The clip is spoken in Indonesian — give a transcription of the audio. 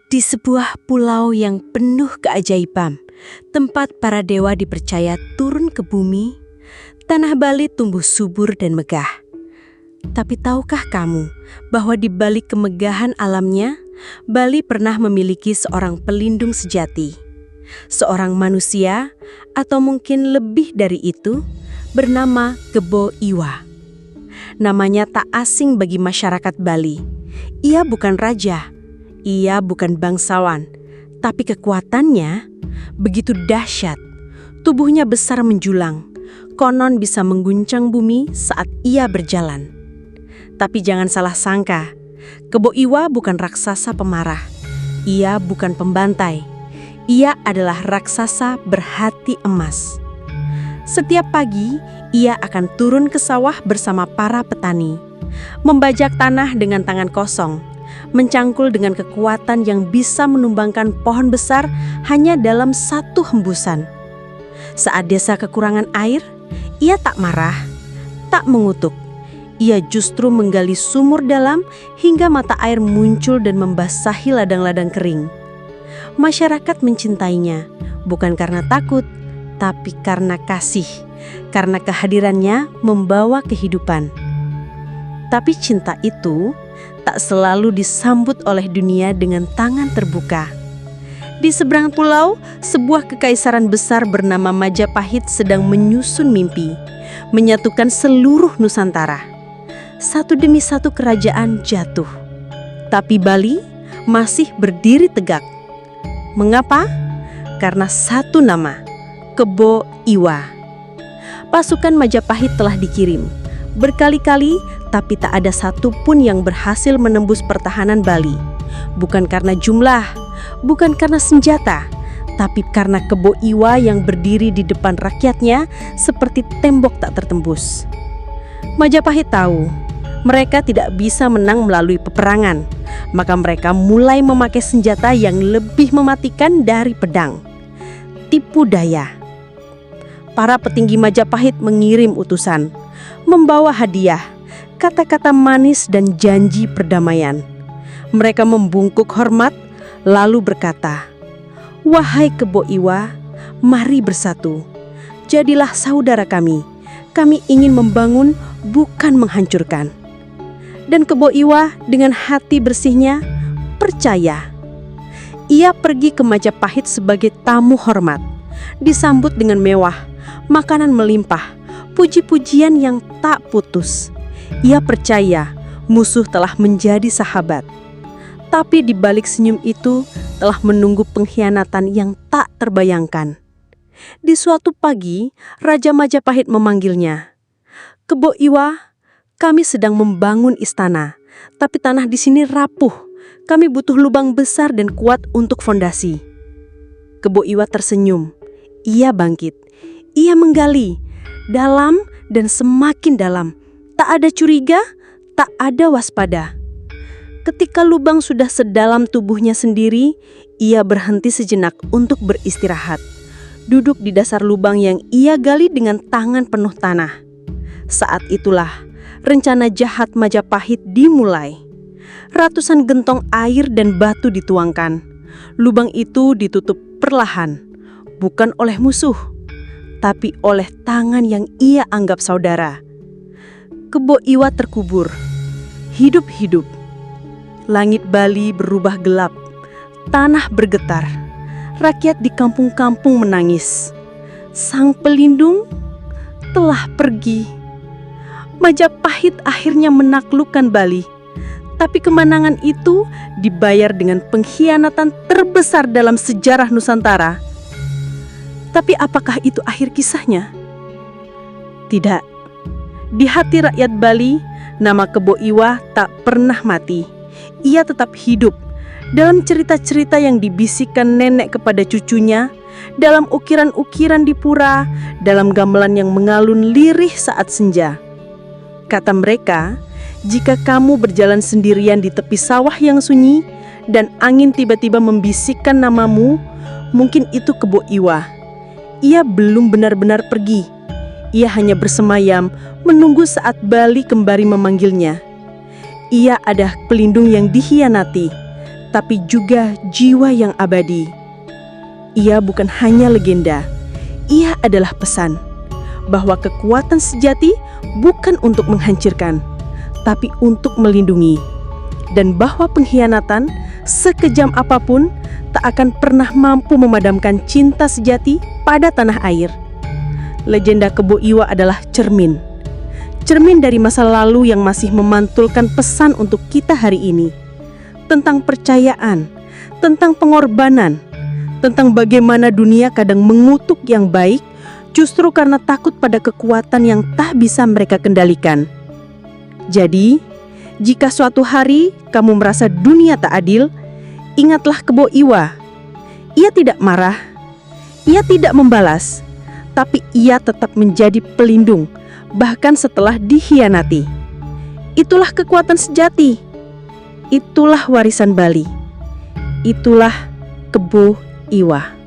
Di sebuah pulau yang penuh keajaiban, tempat para dewa dipercaya turun ke bumi, tanah Bali tumbuh subur dan megah. Tapi tahukah kamu bahwa di balik kemegahan alamnya, Bali pernah memiliki seorang pelindung sejati. Seorang manusia, atau mungkin lebih dari itu, bernama Kebo Iwa. Namanya tak asing bagi masyarakat Bali. Ia bukan raja, ia bukan bangsawan, tapi kekuatannya begitu dahsyat. Tubuhnya besar menjulang, konon bisa mengguncang bumi saat ia berjalan. Tapi jangan salah sangka, Kebo Iwa bukan raksasa pemarah. Ia bukan pembantai. Ia adalah raksasa berhati emas. Setiap pagi, ia akan turun ke sawah bersama para petani, membajak tanah dengan tangan kosong, mencangkul dengan kekuatan yang bisa menumbangkan pohon besar hanya dalam satu hembusan. Saat desa kekurangan air, ia tak marah, tak mengutuk. Ia justru menggali sumur dalam hingga mata air muncul dan membasahi ladang-ladang kering. Masyarakat mencintainya, bukan karena takut, tapi karena kasih, karena kehadirannya membawa kehidupan. Tapi cinta itu tak selalu disambut oleh dunia dengan tangan terbuka. Di seberang pulau, sebuah kekaisaran besar bernama Majapahit sedang menyusun mimpi, menyatukan seluruh Nusantara. Satu demi satu kerajaan jatuh, tapi Bali masih berdiri tegak. Mengapa? Karena satu nama, Kebo Iwa. Pasukan Majapahit telah dikirim berkali-kali, tapi tak ada satupun yang berhasil menembus pertahanan Bali. Bukan karena jumlah, bukan karena senjata, tapi karena Kebo Iwa yang berdiri di depan rakyatnya seperti tembok tak tertembus. Majapahit tahu mereka tidak bisa menang melalui peperangan, maka mereka mulai memakai senjata yang lebih mematikan dari pedang. Tipu daya. Para petinggi Majapahit mengirim utusan, membawa hadiah, kata-kata manis dan janji perdamaian. Mereka membungkuk hormat, lalu berkata, "Wahai Kebo Iwa, mari bersatu. Jadilah saudara kami. Kami ingin membangun, bukan menghancurkan." Dan Kebo Iwa dengan hati bersihnya percaya. Ia pergi ke Majapahit sebagai tamu hormat, disambut dengan mewah, makanan melimpah, puji-pujian yang tak putus. Ia percaya musuh telah menjadi sahabat. Tapi di balik senyum itu telah menunggu pengkhianatan yang tak terbayangkan. Di suatu pagi, Raja Majapahit memanggilnya. "Kebo Iwa, kami sedang membangun istana, tapi tanah di sini rapuh. Kami butuh lubang besar dan kuat untuk fondasi." Kebo Iwa tersenyum. Ia bangkit. Ia menggali dalam dan semakin dalam. Tak ada curiga, tak ada waspada. Ketika lubang sudah sedalam tubuhnya sendiri, ia berhenti sejenak untuk beristirahat. Duduk di dasar lubang yang ia gali dengan tangan penuh tanah. Saat itulah rencana jahat Majapahit dimulai. Ratusan gentong air dan batu dituangkan. Lubang itu ditutup perlahan, bukan oleh musuh, tapi oleh tangan yang ia anggap saudara. Kebo Iwa terkubur, hidup-hidup. Langit Bali berubah gelap, tanah bergetar. Rakyat di kampung-kampung menangis. Sang pelindung telah pergi. Majapahit akhirnya menaklukkan Bali, tapi kemenangan itu dibayar dengan pengkhianatan terbesar dalam sejarah Nusantara. Tapi apakah itu akhir kisahnya? Tidak. Di hati rakyat Bali, nama Kebo Iwa tak pernah mati. Ia tetap hidup dalam cerita-cerita yang dibisikkan nenek kepada cucunya, dalam ukiran-ukiran di pura, dalam gamelan yang mengalun lirih saat senja. Kata mereka, jika kamu berjalan sendirian di tepi sawah yang sunyi dan angin tiba-tiba membisikkan namamu, mungkin itu Kebo Iwa. Ia belum benar-benar pergi. Ia hanya bersemayam menunggu saat Bali kembali memanggilnya. Ia adalah pelindung yang dikhianati, tapi juga jiwa yang abadi. Ia bukan hanya legenda, ia adalah pesan bahwa kekuatan sejati bukan untuk menghancurkan, tapi untuk melindungi, dan bahwa pengkhianatan, sekejam apapun, tak akan pernah mampu memadamkan cinta sejati pada tanah air. Legenda Kebo Iwa adalah cermin dari masa lalu yang masih memantulkan pesan untuk kita hari ini, tentang percayaan, tentang pengorbanan, tentang bagaimana dunia kadang mengutuk yang baik justru karena takut pada kekuatan yang tak bisa mereka kendalikan. Jadi, jika suatu hari kamu merasa dunia tak adil, ingatlah Kebo Iwa. Ia tidak marah, ia tidak membalas, tapi ia tetap menjadi pelindung, bahkan setelah dikhianati. Itulah kekuatan sejati. Itulah warisan Bali. Itulah Kebo Iwa.